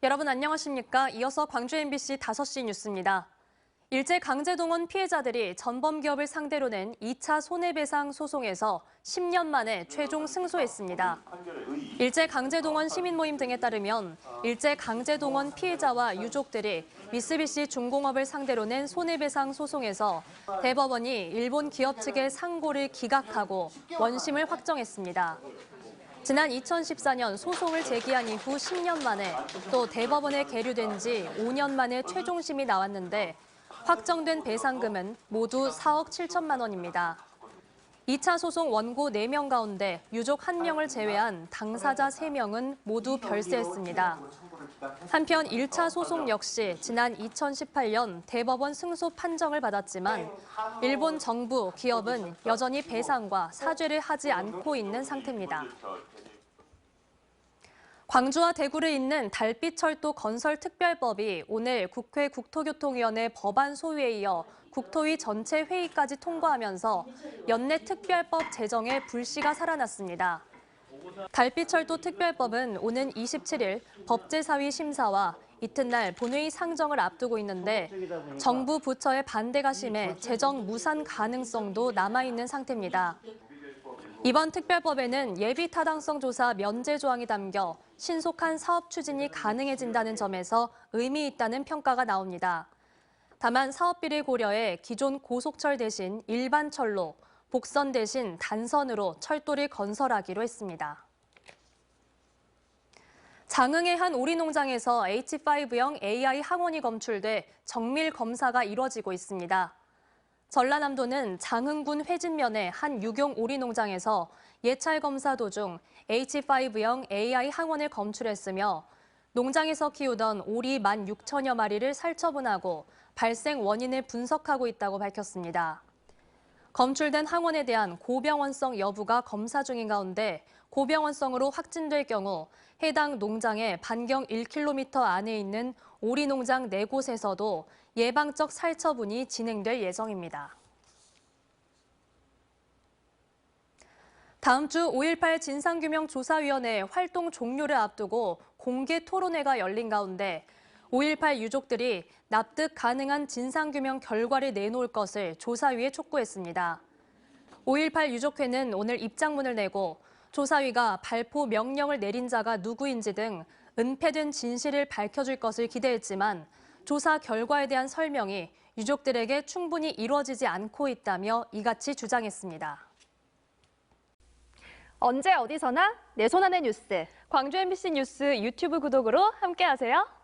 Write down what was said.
여러분 안녕하십니까? 이어서 광주 MBC 5시 뉴스입니다. 일제강제동원 피해자들이 전범기업을 상대로 낸 2차 손해배상 소송에서 10년 만에 최종 승소했습니다. 일제강제동원 시민모임 등에 따르면 일제강제동원 피해자와 유족들이 미쓰비시 중공업을 상대로 낸 손해배상 소송에서 대법원이 일본 기업 측의 상고를 기각하고 원심을 확정했습니다. 지난 2014년 소송을 제기한 이후 10년 만에 또 대법원에 계류된 지 5년 만에 최종심이 나왔는데 확정된 배상금은 모두 4억 7천만 원입니다. 2차 소송 원고 4명 가운데 유족 1명을 제외한 당사자 3명은 모두 별세했습니다. 한편 1차 소송 역시 지난 2018년 대법원 승소 판정을 받았지만 일본 정부, 기업은 여전히 배상과 사죄를 하지 않고 있는 상태입니다. 광주와 대구를 잇는 달빛철도 건설특별법이 오늘 국회 국토교통위원회 법안 소위에 이어 국토위 전체 회의까지 통과하면서 연내 특별법 제정에 불씨가 살아났습니다. 달빛철도 특별법은 오는 27일 법제사위 심사와 이튿날 본회의 상정을 앞두고 있는데 정부 부처의 반대가 심해 제정 무산 가능성도 남아있는 상태입니다. 이번 특별법에는 예비 타당성 조사 면제 조항이 담겨 신속한 사업 추진이 가능해진다는 점에서 의미 있다는 평가가 나옵니다. 다만 사업비를 고려해 기존 고속철 대신 일반철로, 복선 대신 단선으로 철도를 건설하기로 했습니다. 장흥의 한 오리농장에서 H5형 AI 항원이 검출돼 정밀 검사가 이뤄지고 있습니다. 전라남도는 장흥군 회진면의 한 유경 오리농장에서 예찰 검사 도중 H5형 AI 항원을 검출했으며 농장에서 키우던 오리 16,000여 마리를 살처분하고 발생 원인을 분석하고 있다고 밝혔습니다. 검출된 항원에 대한 고병원성 여부가 검사 중인 가운데 고병원성으로 확진될 경우 해당 농장의 반경 1km 안에 있는 오리 농장 4곳에서도 예방적 살처분이 진행될 예정입니다. 다음 주 5.18 진상규명조사위원회 활동 종료를 앞두고 공개 토론회가 열린 가운데 5.18 유족들이 납득 가능한 진상규명 결과를 내놓을 것을 조사위에 촉구했습니다. 5.18 유족회는 오늘 입장문을 내고 조사위가 발포 명령을 내린 자가 누구인지 등 은폐된 진실을 밝혀줄 것을 기대했지만 조사 결과에 대한 설명이 유족들에게 충분히 이루어지지 않고 있다며 이같이 주장했습니다. 언제 어디서나 내 손 안의 뉴스. 광주 MBC 뉴스 유튜브 구독으로 함께하세요.